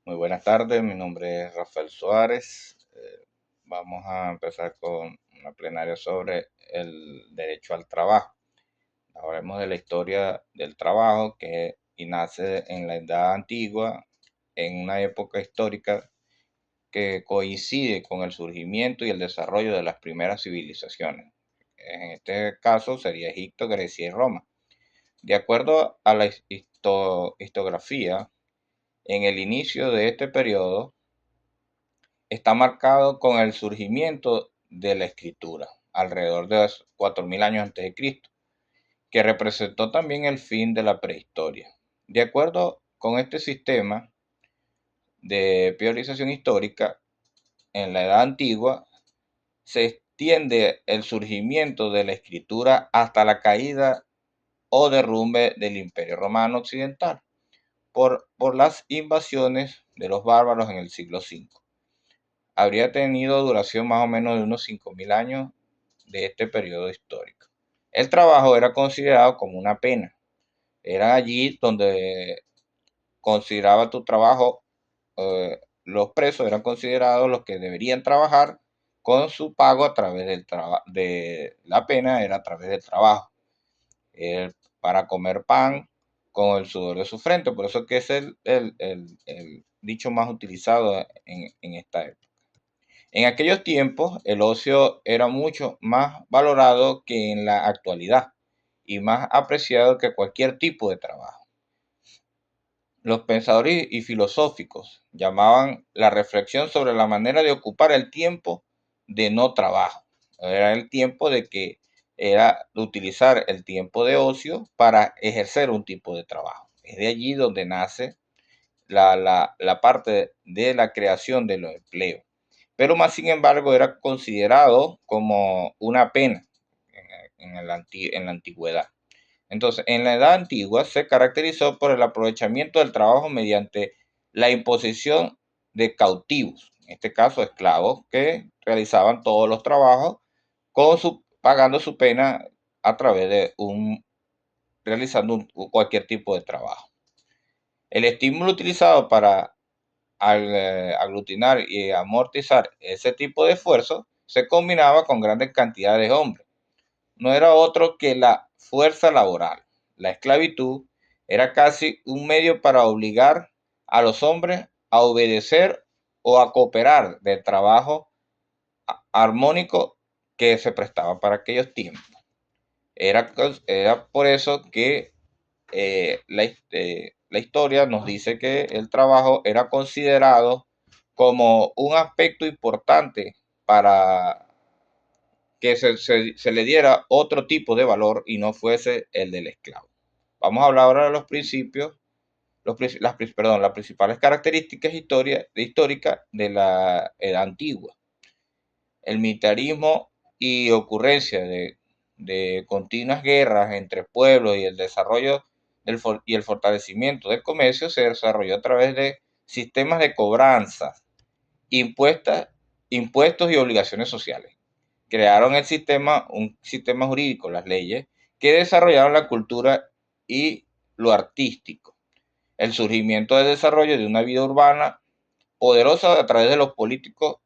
Muy buenas tardes, mi nombre es Rafael Suárez. Vamos a empezar con una plenaria sobre el derecho al trabajo. Hablaremos de la historia del trabajo que y nace en la Edad Antigua, en una época histórica que coincide con el surgimiento y el desarrollo de las primeras civilizaciones. En este caso sería Egipto, Grecia y Roma. De acuerdo a la historiografía, en el inicio de este periodo, está marcado con el surgimiento de la escritura, alrededor de 4000 años antes de Cristo, que representó también el fin de la prehistoria. De acuerdo con este sistema de priorización histórica, en la Edad Antigua se extiende el surgimiento de la escritura hasta la caída o derrumbe del Imperio Romano Occidental por las invasiones de los bárbaros en el siglo V. Habría tenido duración más o menos de unos 5000 años de este periodo histórico. El trabajo era considerado como una pena. Era allí donde consideraba tu trabajo, los presos eran considerados los que deberían trabajar con su pago a través de la pena, era a través del trabajo. Para comer pan con el sudor de su frente, por eso que es el dicho más utilizado en esta época. En aquellos tiempos, el ocio era mucho más valorado que en la actualidad y más apreciado que cualquier tipo de trabajo. Los pensadores y filosóficos llamaban la reflexión sobre la manera de ocupar el tiempo de no trabajo. Era el tiempo de que era utilizar el tiempo de ocio para ejercer un tipo de trabajo. Es de allí donde nace la parte de la creación de los empleos, pero más sin embargo era considerado como una pena en la antigüedad. Entonces, en la Edad Antigua se caracterizó por el aprovechamiento del trabajo mediante la imposición de cautivos, en este caso esclavos, que realizaban todos los trabajos pagando su pena a través de realizando cualquier tipo de trabajo. El estímulo utilizado para aglutinar y amortizar ese tipo de esfuerzo se combinaba con grandes cantidades de hombres. No era otro que la fuerza laboral. La esclavitud era casi un medio para obligar a los hombres a obedecer o a cooperar del trabajo armónico que se prestaba para aquellos tiempos. Era por eso que la historia nos dice que el trabajo era considerado como un aspecto importante para que se le diera otro tipo de valor y no fuese el del esclavo. Vamos a hablar ahora de los principios, las principales características históricas de la Edad Antigua. El militarismo y ocurrencia de continuas guerras entre pueblos y el desarrollo y el fortalecimiento del comercio se desarrolló a través de sistemas de cobranza, impuestos y obligaciones sociales. Crearon un sistema jurídico, las leyes, que desarrollaron la cultura y lo artístico. El surgimiento del desarrollo de una vida urbana poderosa a través de los políticos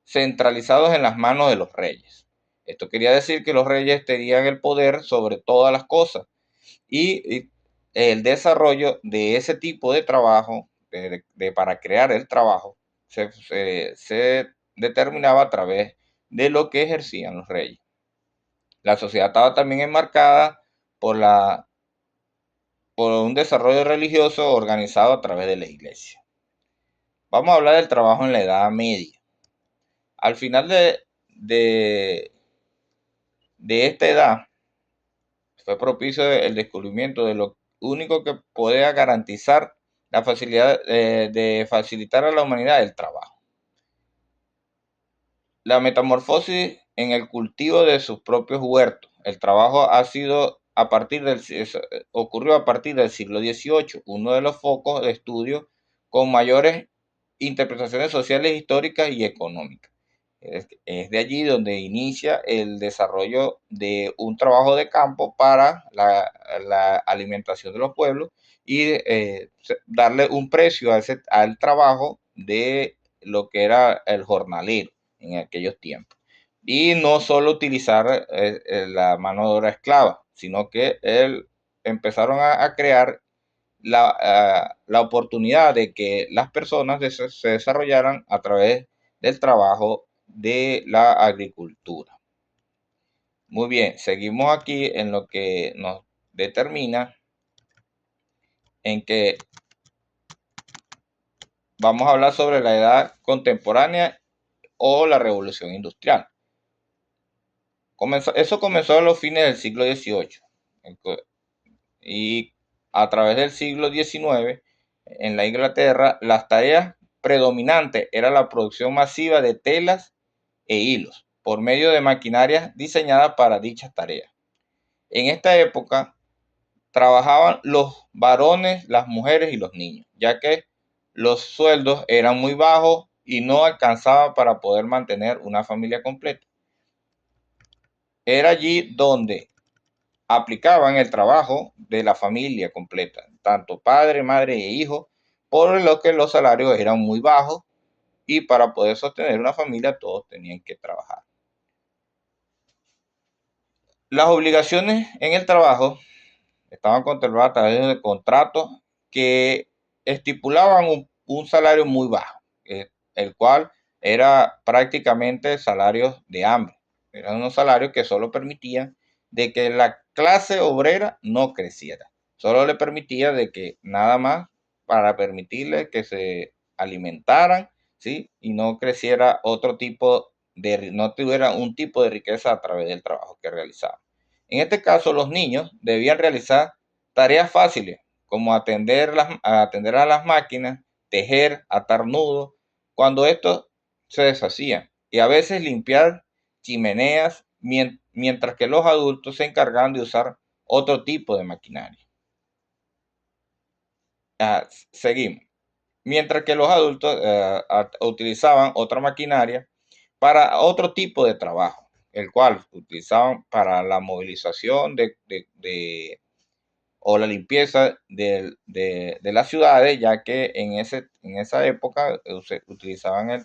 centralizados en las manos de los reyes. Esto quería decir que los reyes tenían el poder sobre todas las cosas y el desarrollo de ese tipo de trabajo, para crear el trabajo, se determinaba a través de lo que ejercían los reyes. La sociedad estaba también enmarcada por, por un desarrollo religioso organizado a través de la iglesia. Vamos a hablar del trabajo en la Edad Media. Al final de, de esta edad fue propicio el descubrimiento de lo único que podía garantizar la facilidad de facilitar a la humanidad el trabajo. La metamorfosis en el cultivo de sus propios huertos. El trabajo ha sido ocurrió a partir del siglo XVIII, uno de los focos de estudio con mayores interpretaciones sociales, históricas y económicas. Es de allí donde inicia el desarrollo de un trabajo de campo para la alimentación de los pueblos y darle un precio al trabajo de lo que era el jornalero en aquellos tiempos. Y no solo utilizar la mano de obra esclava, sino que empezaron a crear la oportunidad de que las personas se desarrollaran a través del trabajo de la agricultura. Muy bien, seguimos aquí en lo que nos determina en que vamos a hablar sobre la edad contemporánea o la revolución industrial. Eso comenzó a los fines del siglo XVIII y a través del siglo XIX en la Inglaterra las tareas predominantes era la producción masiva de telas e hilos por medio de maquinarias diseñadas para dichas tareas. En esta época trabajaban los varones, las mujeres y los niños, ya que los sueldos eran muy bajos y no alcanzaba para poder mantener una familia completa. Era allí donde aplicaban el trabajo de la familia completa, tanto padre, madre e hijo, por lo que los salarios eran muy bajos y para poder sostener una familia todos tenían que trabajar. Las obligaciones en el trabajo estaban contempladas a través de contratos que estipulaban un salario muy bajo, el cual era prácticamente salarios de hambre. Eran unos salarios que solo permitían de que la clase obrera no creciera. Solo le permitía de que nada más para permitirle que se alimentaran, ¿sí? Y no creciera no tuviera un tipo de riqueza a través del trabajo que realizaban. En este caso, los niños debían realizar tareas fáciles, como atender a las máquinas, tejer, atar nudos, cuando estos se deshacían, y a veces limpiar chimeneas, mientras que los adultos se encargaban de usar otro tipo de maquinaria. Seguimos. Mientras que los adultos utilizaban otra maquinaria para otro tipo de trabajo, el cual utilizaban para la movilización o la limpieza de las ciudades, ya que en esa época se utilizaban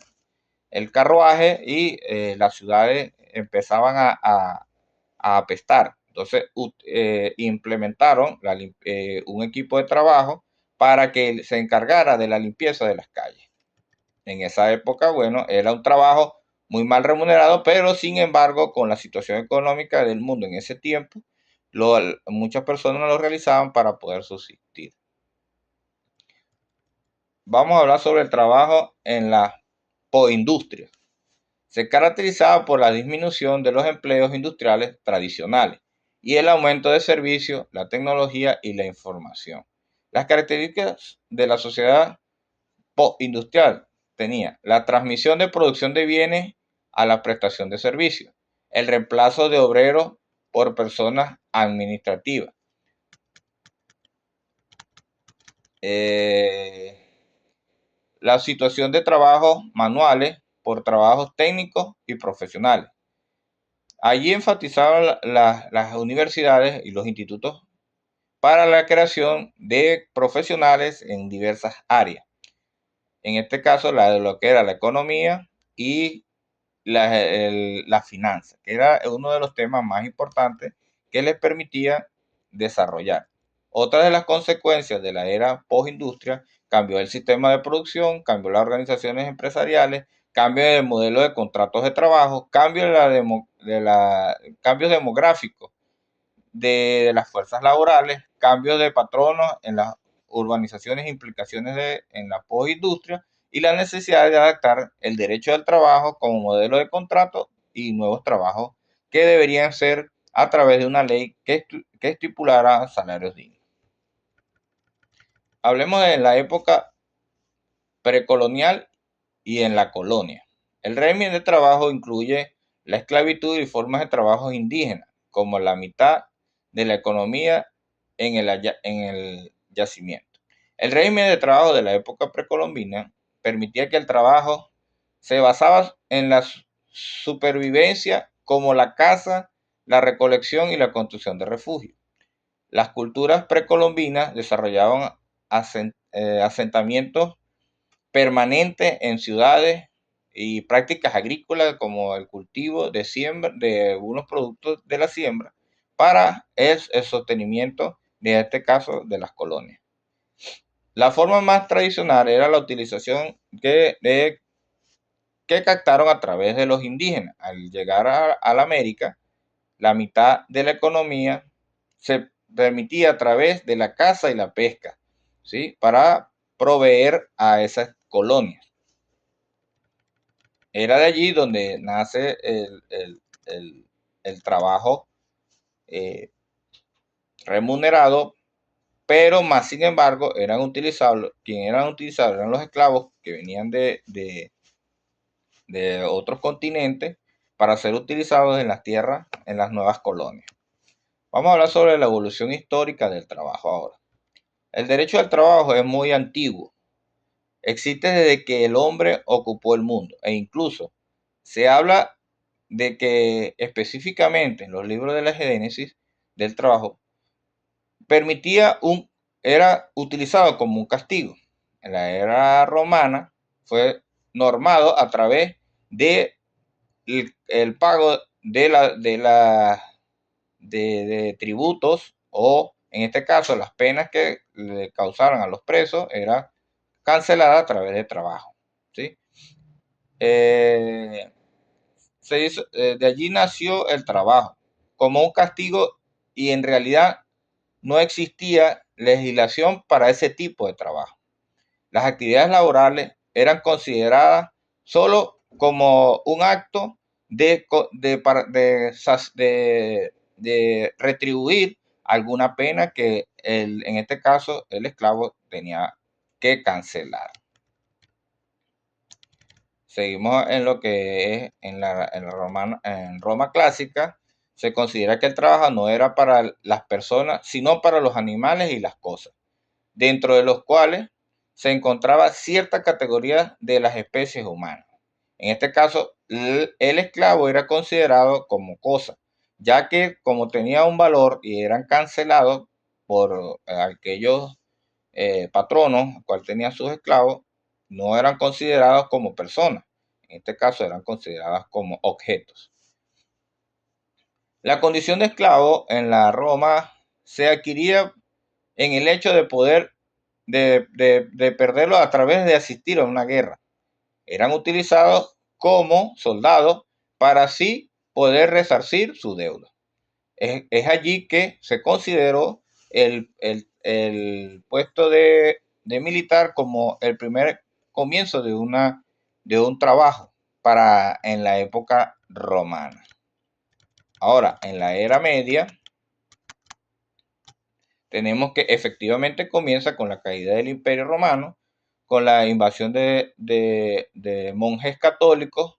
el carruaje y las ciudades empezaban a apestar. Entonces implementaron un equipo de trabajo para que se encargara de la limpieza de las calles. En esa época, bueno, era un trabajo muy mal remunerado, pero sin embargo, con la situación económica del mundo en ese tiempo, muchas personas lo realizaban para poder subsistir. Vamos a hablar sobre el trabajo en la poindustria. Se caracterizaba por la disminución de los empleos industriales tradicionales y el aumento de servicios, la tecnología y la información. Las características de la sociedad postindustrial tenía la transmisión de producción de bienes a la prestación de servicios, el reemplazo de obreros por personas administrativas, la situación de trabajos manuales por trabajos técnicos y profesionales. Allí enfatizaron las universidades y los institutos para la creación de profesionales en diversas áreas. En este caso, de lo que era la economía y la finanza, que era uno de los temas más importantes que les permitía desarrollar. Otra de las consecuencias de la era postindustria cambió el sistema de producción, cambió las organizaciones empresariales, cambio de modelo de contratos de trabajo, cambios demográficos de las fuerzas laborales, cambios de patronos en las urbanizaciones, implicaciones en la postindustria y la necesidad de adaptar el derecho del trabajo como modelo de contrato y nuevos trabajos que deberían ser a través de una ley que estipulara salarios dignos. Hablemos de la época precolonial y en la colonia. El régimen de trabajo incluye la esclavitud y formas de trabajo indígenas, como la mitad de la economía en el yacimiento. El régimen de trabajo de la época precolombina permitía que el trabajo se basaba en la supervivencia, como la caza, la recolección y la construcción de refugios. Las culturas precolombinas desarrollaban asentamientos permanentes en ciudades y prácticas agrícolas como el cultivo de siembra de algunos productos de la siembra para el sostenimiento de este caso de las colonias. La forma más tradicional era la utilización que captaron a través de los indígenas. Al llegar a la América, la mitad de la economía se permitía a través de la caza y la pesca, ¿sí? Para proveer a esas colonias. Era de allí donde nace el trabajo eh, remunerado, pero más sin embargo quienes eran utilizados eran los esclavos que venían de otros continentes para ser utilizados en las tierras, en las nuevas colonias. Vamos a hablar sobre la evolución histórica del trabajo ahora. El derecho al trabajo es muy antiguo. Existe desde que el hombre ocupó el mundo e incluso se habla de que específicamente en los libros de la Génesis del trabajo era utilizado como un castigo. En la era romana fue normado a través de el pago de tributos o, en este caso, las penas que le causaron a los presos era cancelada a través de trabajo. ¿Sí? Eh, de allí nació el trabajo como un castigo y en realidad no existía legislación para ese tipo de trabajo. Las actividades laborales eran consideradas solo como un acto de retribuir alguna pena que en este caso el esclavo tenía que cancelar. Seguimos en lo que es en Roma clásica. Se considera que el trabajo no era para las personas, sino para los animales y las cosas, dentro de los cuales se encontraba cierta categoría de las especies humanas. En este caso, el esclavo era considerado como cosa, ya que como tenía un valor y eran cancelados por aquellos patronos, cual tenían sus esclavos, no eran considerados como personas. En este caso eran consideradas como objetos. La condición de esclavo en la Roma se adquiría en el hecho de poder de perderlo a través de asistir a una guerra. Eran utilizados como soldados para así poder resarcir su deuda. Es allí que se consideró el puesto de militar como el primer comienzo de un trabajo en la época romana. Ahora, en la Era Media, tenemos que efectivamente comienza con la caída del Imperio Romano, con la invasión de monjes católicos,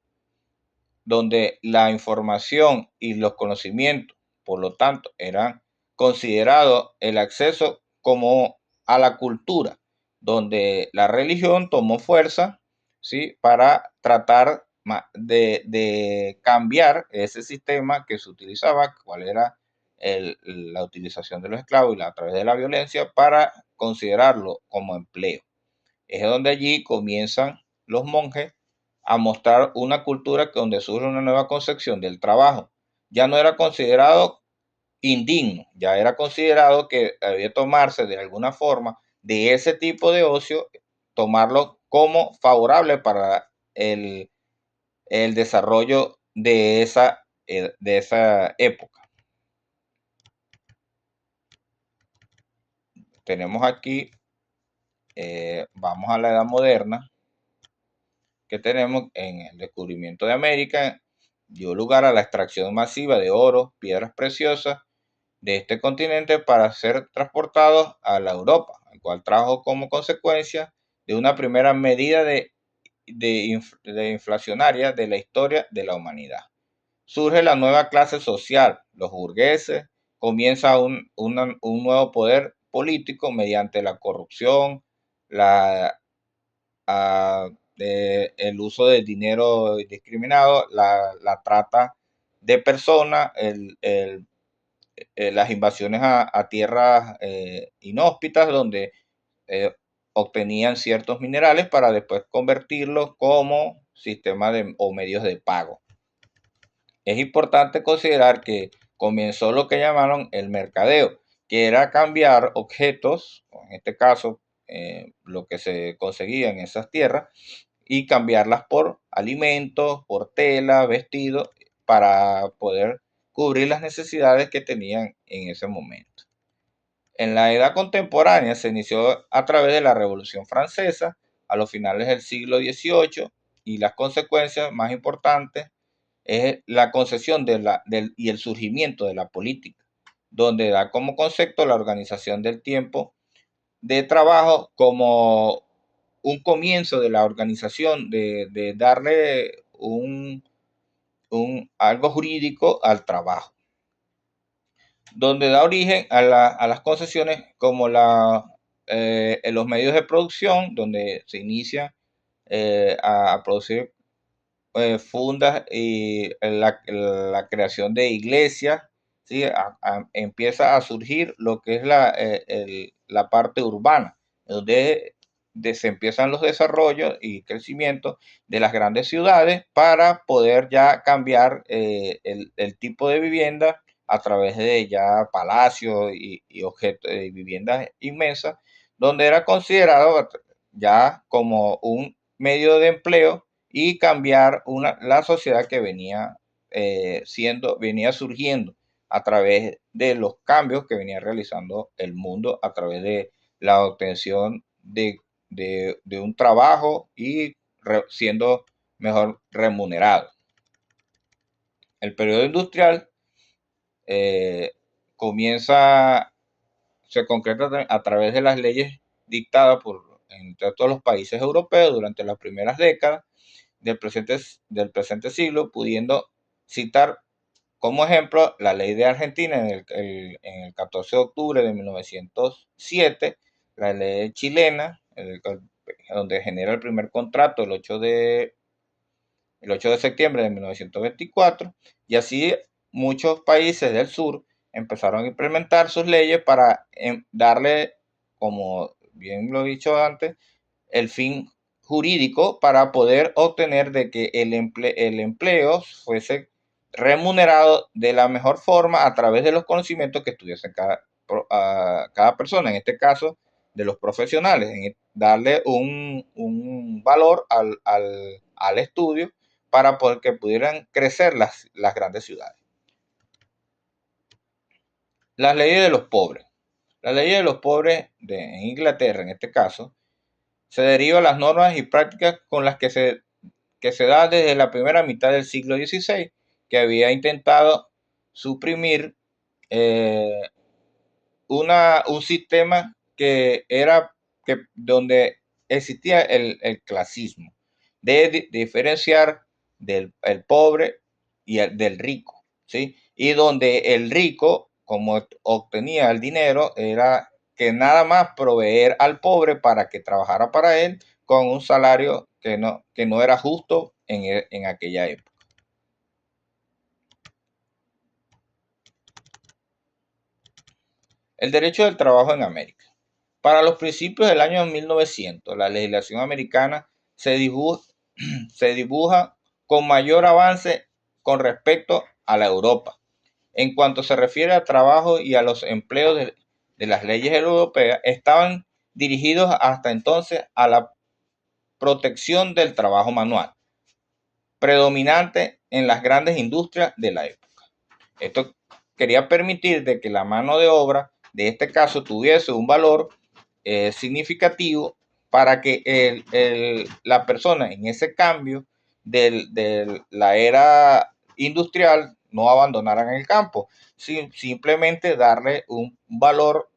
donde la información y los conocimientos, por lo tanto, eran considerados el acceso como a la cultura, donde la religión tomó fuerza, ¿sí? Para tratar de cambiar ese sistema que se utilizaba, cuál era la utilización de los esclavos y a través de la violencia, para considerarlo como empleo. Es donde allí comienzan los monjes a mostrar una cultura donde surge una nueva concepción del trabajo. Ya no era considerado indigno, ya era considerado que debía tomarse de alguna forma de ese tipo de ocio, tomarlo como favorable para el desarrollo de esa época. Tenemos aquí, vamos a la edad moderna, que tenemos en el descubrimiento de América, dio lugar a la extracción masiva de oro, piedras preciosas de este continente para ser transportados a la Europa, el cual trajo como consecuencia de una primera medida de inflacionaria de la historia de la humanidad. Surge la nueva clase social, los burgueses, comienza un nuevo poder político mediante la corrupción, la el uso del dinero indiscriminado, la trata de personas, las invasiones a tierras inhóspitas, donde obtenían ciertos minerales para después convertirlos como sistema o medios de pago. Es importante considerar que comenzó lo que llamaron el mercadeo, que era cambiar objetos, en este caso lo que se conseguía en esas tierras, y cambiarlas por alimentos, por tela, vestidos, para poder cubrir las necesidades que tenían en ese momento. En la edad contemporánea se inició a través de la Revolución Francesa a los finales del siglo XVIII, y las consecuencias más importantes es la concesión y el surgimiento de la política, donde da como concepto la organización del tiempo de trabajo como un comienzo de la organización, de darle algo jurídico al trabajo, donde da origen a las concesiones como en los medios de producción, donde se inicia a producir fundas y la creación de iglesias, ¿sí? Empieza a surgir lo que es la parte urbana, donde se empiezan los desarrollos y crecimientos de las grandes ciudades para poder ya cambiar el tipo de vivienda a través de ya palacios y objetos y viviendas inmensas, donde era considerado ya como un medio de empleo y cambiar la sociedad que venía surgiendo a través de los cambios que venía realizando el mundo a través de la obtención de un trabajo y siendo mejor remunerado. El periodo industrial eh, comienza, se concreta a través de las leyes dictadas entre todos los países europeos durante las primeras décadas del presente siglo, pudiendo citar como ejemplo la ley de Argentina en el 14 de octubre de 1907, la ley chilena, donde genera el primer contrato el 8 de septiembre de 1924, y así muchos países del sur empezaron a implementar sus leyes para darle, como bien lo he dicho antes, el fin jurídico para poder obtener de que el empleo fuese remunerado de la mejor forma a través de los conocimientos que estuviese cada persona, en este caso de los profesionales, en darle un valor al estudio para poder que pudieran crecer las grandes ciudades. Las leyes de los pobres. La ley de los pobres en Inglaterra, en este caso, se deriva de las normas y prácticas con las que se da desde la primera mitad del siglo XVI, que había intentado suprimir eh, un sistema donde existía el clasismo, de diferenciar el pobre y del rico, ¿sí? Y donde el rico, como obtenía el dinero, era que nada más proveer al pobre para que trabajara para él con un salario que no era justo en aquella época. El derecho del trabajo en América. Para los principios del año 1900, la legislación americana se dibuja con mayor avance con respecto a la Europa. En cuanto se refiere al trabajo y a los empleos de las leyes europeas, estaban dirigidos hasta entonces a la protección del trabajo manual, predominante en las grandes industrias de la época. Esto quería permitir de que la mano de obra de este caso tuviese un valor significativo para que la persona en ese cambio de la era industrial no abandonaran el campo, simplemente darle un valor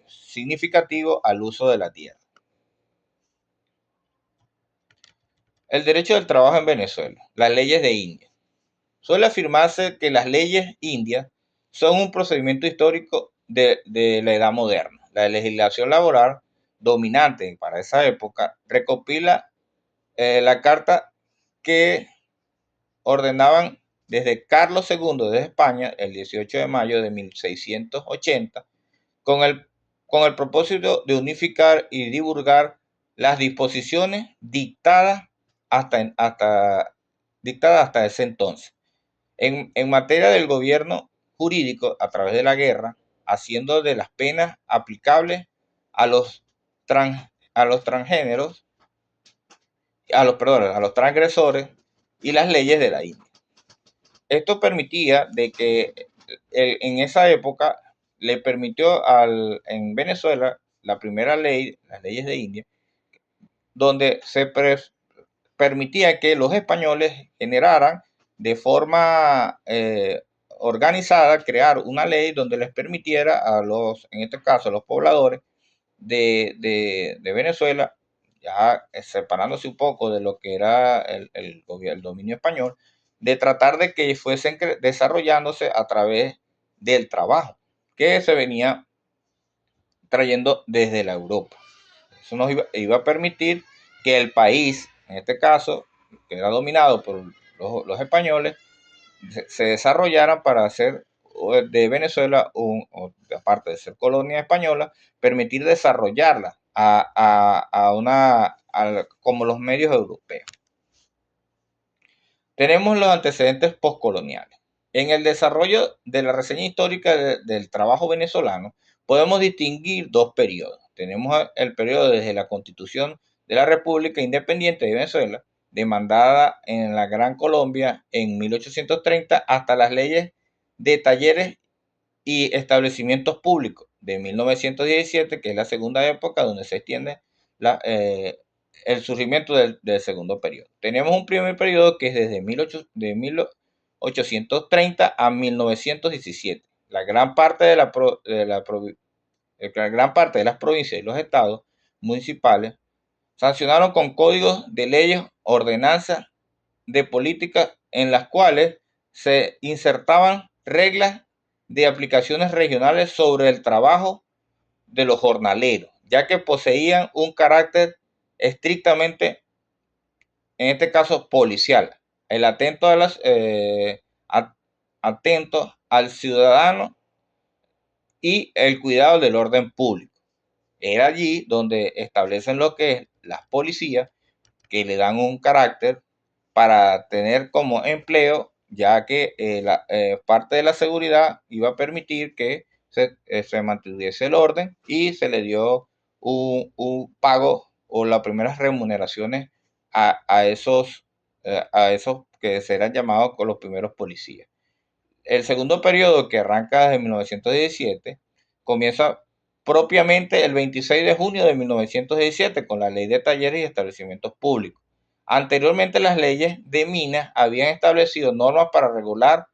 significativo al uso de la tierra. El derecho del trabajo en Venezuela, las leyes de India. Suele afirmarse que las leyes indias son un procedimiento histórico de la edad moderna. La legislación laboral dominante para esa época recopila la carta que ordenaban desde Carlos II de España el 18 de mayo de 1680 con el propósito de unificar y divulgar las disposiciones dictadas hasta ese entonces. En materia del gobierno jurídico a través de la guerra, haciendo de las penas aplicables a los, a los transgéneros, a los transgresores y las leyes de la India. Esto permitía de que en esa época le permitió en Venezuela la primera ley, las leyes de India, donde se permitía que los españoles generaran de forma organizada, crear una ley donde les permitiera en este caso, a los pobladores de Venezuela, ya separándose un poco de lo que era el dominio español, de tratar de que fuesen desarrollándose a través del trabajo que se venía trayendo desde la Europa. Eso nos iba a permitir que el país, en este caso, que era dominado por los españoles, se desarrollaran para hacer de Venezuela, aparte de ser colonia española, permitir desarrollarla como los medios europeos. Tenemos los antecedentes postcoloniales. En el desarrollo de la reseña histórica del trabajo venezolano, podemos distinguir dos periodos. Tenemos el periodo desde la Constitución de la República Independiente de Venezuela, demandada en la Gran Colombia en 1830, hasta las leyes de talleres y establecimientos públicos de 1917, que es la segunda época donde se extiende el surgimiento del segundo periodo. Tenemos un primer periodo que es desde 1830 a 1917. La gran parte de las provincias y los estados municipales sancionaron con códigos de leyes, ordenanzas de política en las cuales se insertaban reglas de aplicaciones regionales sobre el trabajo de los jornaleros, ya que poseían un carácter estrictamente, en este caso, policial, el atento atento al ciudadano y el cuidado del orden público. Era allí donde establecen lo que es las policías, que le dan un carácter para tener como empleo, ya que parte de la seguridad iba a permitir que se mantuviese el orden y se le dio un pago o las primeras remuneraciones a esos que serán llamados con los primeros policías. El segundo periodo, que arranca desde 1917, comienza propiamente el 26 de junio de 1917 con la Ley de Talleres y Establecimientos Públicos. Anteriormente, las leyes de minas habían establecido normas para regular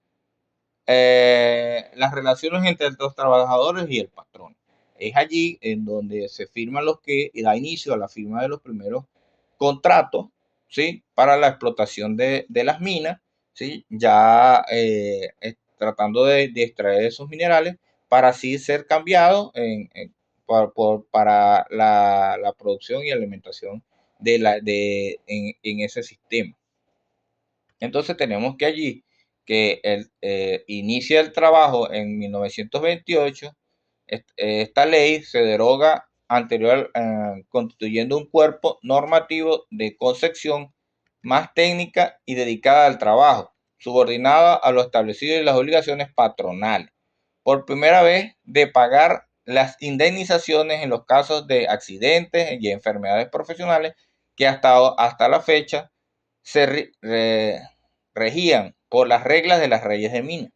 las relaciones entre los trabajadores y el patrón. Es allí en donde se firman da inicio a la firma de los primeros contratos, ¿sí? Para la explotación de las minas, ¿sí? Ya tratando de extraer esos minerales para así ser cambiados para la producción y alimentación en ese sistema. Entonces tenemos que allí que inicia el trabajo en 1928. Esta ley se deroga anterior, constituyendo un cuerpo normativo de concepción más técnica y dedicada al trabajo, subordinada a lo establecido y las obligaciones patronales. Por primera vez, de pagar las indemnizaciones en los casos de accidentes y enfermedades profesionales que hasta la fecha se regían por las reglas de las leyes de mina.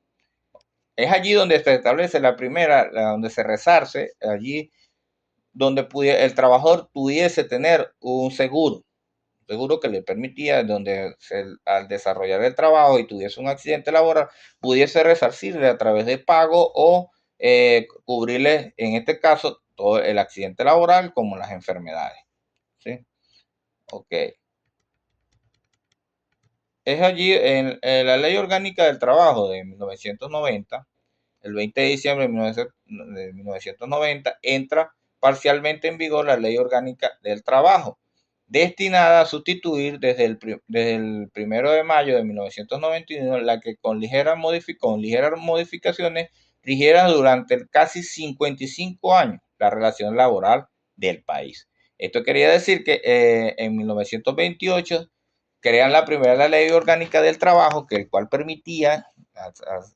Es allí donde se establece donde se resarce, allí donde el trabajador pudiese tener un seguro que le permitía, al desarrollar el trabajo y tuviese un accidente laboral, pudiese resarcirle a través de pago o cubrirle, en este caso, todo el accidente laboral como las enfermedades. ¿Sí? Ok. Es allí en la Ley Orgánica del Trabajo de 1990, el 20 de diciembre de 1990, entra parcialmente en vigor la Ley Orgánica del Trabajo destinada a sustituir desde el 1 de mayo de 1991 la que con ligeras modificaciones rigiera durante casi 55 años la relación laboral del país. Esto quería decir que en 1928 crean la primera ley orgánica del trabajo, que el cual permitía,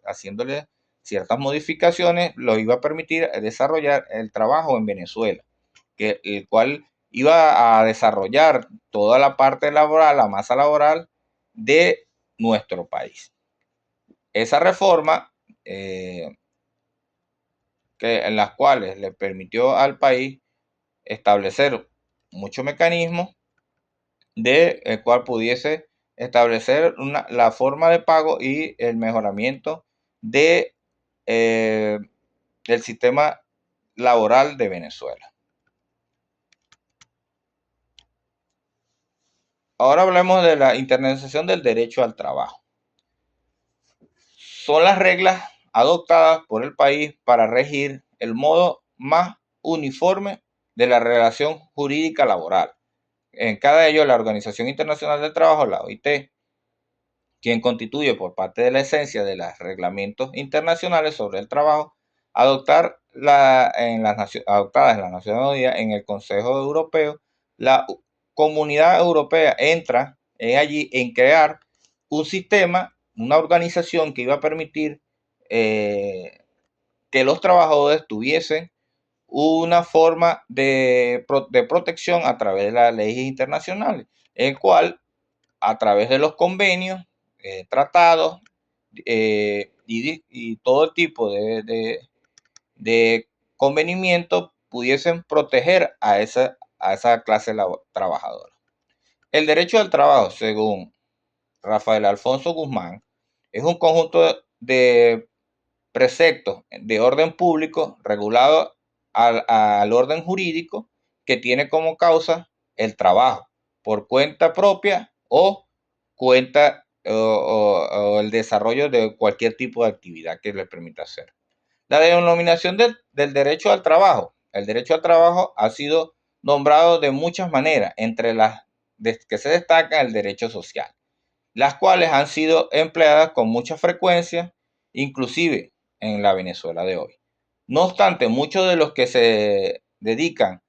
haciéndole ciertas modificaciones, lo iba a permitir desarrollar el trabajo en Venezuela, que el cual iba a desarrollar toda la parte laboral, la masa laboral de nuestro país. Esa reforma, en las cuales le permitió al país establecer muchos mecanismos de el cual pudiese establecer la forma de pago y el mejoramiento de, del sistema laboral de Venezuela. Ahora hablemos de la internalización del derecho al trabajo. Son las reglas adoptadas por el país para regir el modo más uniforme de la relación jurídica laboral. En cada de ellos, la Organización Internacional del Trabajo, la OIT, quien constituye por parte de la esencia de los reglamentos internacionales sobre el trabajo, adoptadas en las Naciones Unidas, en el Consejo Europeo, la Comunidad Europea entra allí en crear un sistema, una organización que iba a permitir que los trabajadores tuviesen una forma de protección a través de las leyes internacionales, el cual a través de los convenios, tratados y todo tipo de convenimientos pudiesen proteger a esa clase trabajadora. El derecho al trabajo, según Rafael Alfonso Guzmán, es un conjunto de preceptos de orden público regulado al orden jurídico que tiene como causa el trabajo por cuenta propia o cuenta o el desarrollo de cualquier tipo de actividad que le permita hacer. La denominación del derecho al trabajo. El derecho al trabajo ha sido nombrado de muchas maneras, entre las que se destaca el derecho social, las cuales han sido empleadas con mucha frecuencia, inclusive en la Venezuela de hoy. No obstante, muchos de los que se dedican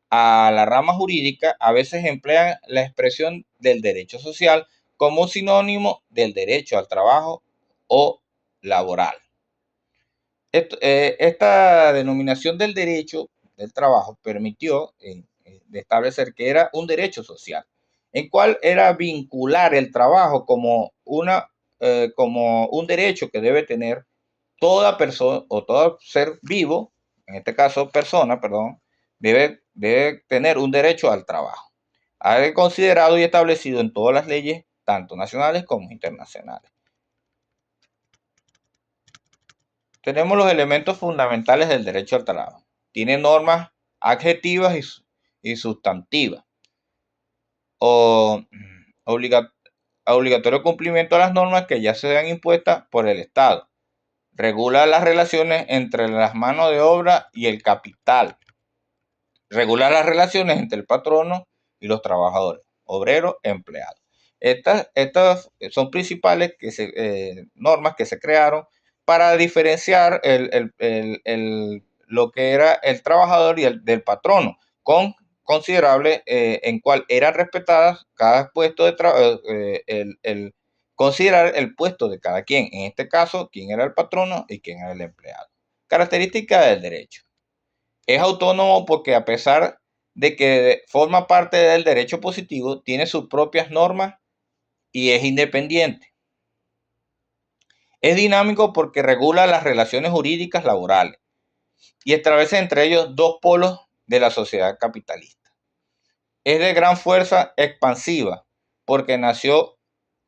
a la rama jurídica a veces emplean la expresión del derecho social como sinónimo del derecho al trabajo o laboral. Esta denominación del derecho del trabajo permitió establecer que era un derecho social, en cual era vincular el trabajo como como un derecho que debe tener toda persona o todo ser vivo, en este caso persona, perdón, debe tener un derecho al trabajo. Ha considerado y establecido en todas las leyes, tanto nacionales como internacionales. Tenemos los elementos fundamentales del derecho al trabajo. Tiene normas adjetivas y sustantivas. Obligatorio cumplimiento a las normas que ya sean impuestas por el Estado. Regula las relaciones entre las manos de obra y el capital. Regula las relaciones entre el patrono y los trabajadores, obreros, empleados. Estas son principales normas que se crearon para diferenciar lo que era el trabajador y del patrono, con considerable en cual eran respetadas cada puesto de trabajo, considerar el puesto de cada quien, en este caso, quién era el patrono y quién era el empleado. Características del derecho. Es autónomo porque a pesar de que forma parte del derecho positivo, tiene sus propias normas y es independiente. Es dinámico porque regula las relaciones jurídicas laborales y establece entre ellos dos polos de la sociedad capitalista. Es de gran fuerza expansiva porque nació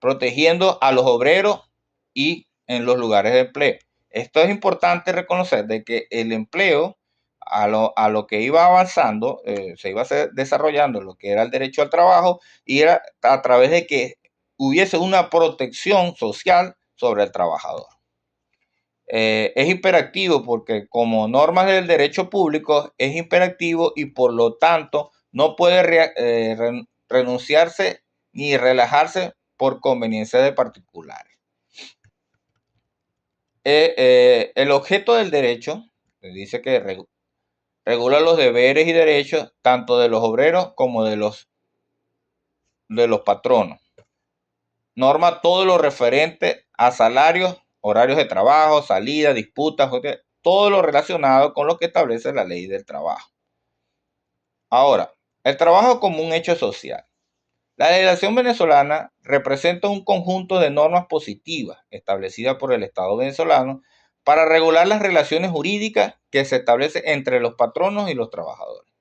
protegiendo a los obreros y en los lugares de empleo. Esto es importante reconocer de que el empleo a lo que iba avanzando, se iba desarrollando lo que era el derecho al trabajo y era a través de que hubiese una protección social sobre el trabajador. Es imperativo porque como normas del derecho público es imperativo y por lo tanto no puede renunciarse ni relajarse por conveniencia de particulares. El objeto del derecho dice que regula los deberes y derechos tanto de los obreros como de los patronos. Norma todo lo referente a salarios, horarios de trabajo, salidas, disputas, todo lo relacionado con lo que establece la ley del trabajo. Ahora, el trabajo como un hecho social. La legislación venezolana representa un conjunto de normas positivas establecidas por el Estado venezolano para regular las relaciones jurídicas que se establecen entre los patronos y los trabajadores.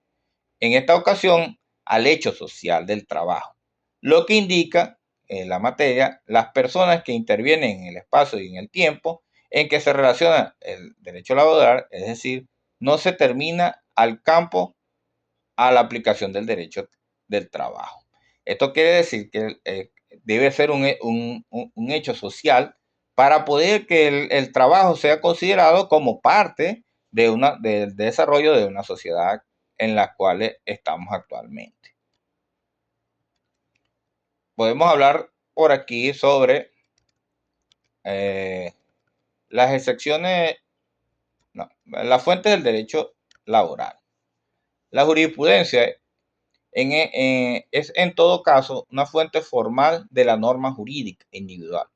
En esta ocasión, al hecho social del trabajo, lo que indica en la materia las personas que intervienen en el espacio y en el tiempo en que se relaciona el derecho laboral, es decir, no se termina al campo a la aplicación del derecho del trabajo. Esto quiere decir que debe ser un hecho social para poder que el trabajo sea considerado como parte del desarrollo de una sociedad en la cual estamos actualmente. Podemos hablar por aquí sobre las excepciones, no, las fuentes del derecho laboral. La jurisprudencia es en todo caso una fuente formal de la norma jurídica individual,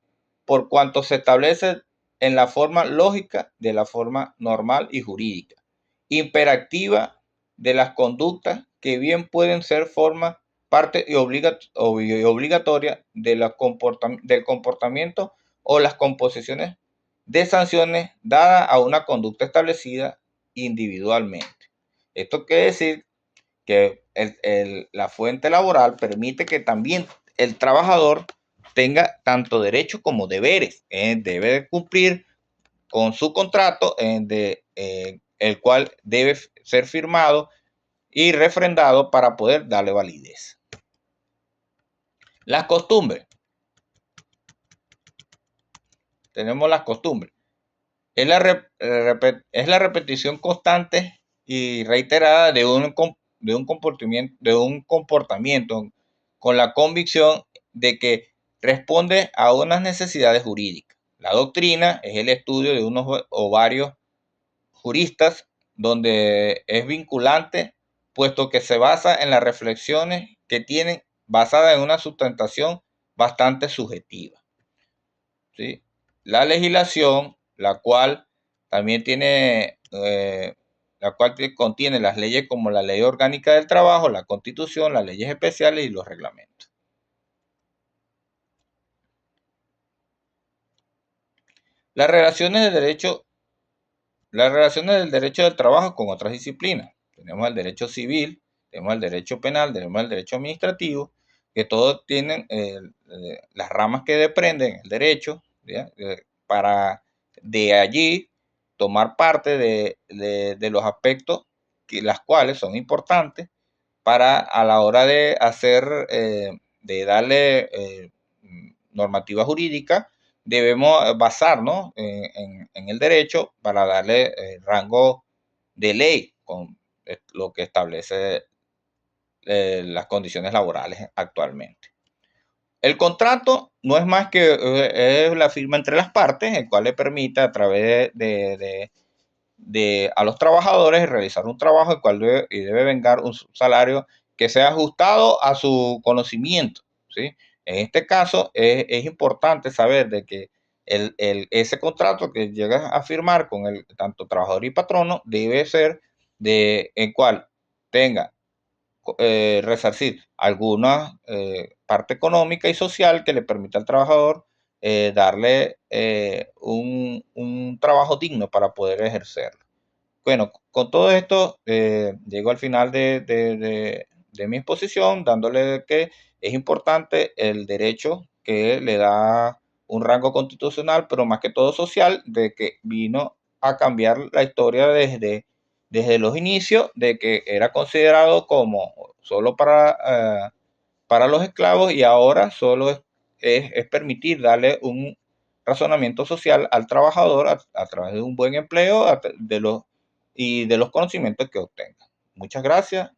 por cuanto se establece en la forma lógica de la forma normal y jurídica, imperativa de las conductas que bien pueden ser forma, parte y obligatoria del comportamiento o las composiciones de sanciones dadas a una conducta establecida individualmente. Esto quiere decir que la fuente laboral permite que también el trabajador tenga tanto derechos como deberes. Debe cumplir con su contrato, el cual debe ser firmado y refrendado para poder darle validez. Las costumbres. Tenemos las costumbres. Es la repetición constante y reiterada de un comportamiento con la convicción de que responde a unas necesidades jurídicas. La doctrina es el estudio de unos o varios juristas donde es vinculante, puesto que se basa en las reflexiones que tienen basada en una sustentación bastante subjetiva. ¿Sí? La legislación, la cual también contiene las leyes como la Ley Orgánica del Trabajo, la Constitución, las leyes especiales y los reglamentos. Las relaciones del derecho del trabajo con otras disciplinas. Tenemos el derecho civil, tenemos el derecho penal, tenemos el derecho administrativo, que todos tienen las ramas que desprenden el derecho, para de allí tomar parte de los aspectos las cuales son importantes para a la hora de hacer, de darle normativa jurídica, debemos basarnos en el derecho para darle rango de ley con lo que establece las condiciones laborales actualmente. El contrato no es más que es la firma entre las partes, el cual le permite a través a los trabajadores realizar un trabajo el cual debe vengar un salario que sea ajustado a su conocimiento, ¿sí? En este caso es importante saber de que ese contrato que llegas a firmar con el tanto trabajador y patrono debe ser en cual tenga resarcir alguna parte económica y social que le permita al trabajador darle un trabajo digno para poder ejercerlo. Bueno, con todo esto llego al final de mi exposición, dándole que es importante el derecho que le da un rango constitucional, pero más que todo social, de que vino a cambiar la historia desde los inicios, de que era considerado como solo para los esclavos y ahora solo es permitir darle un razonamiento social al trabajador a través de un buen empleo y de los conocimientos que obtenga. Muchas gracias.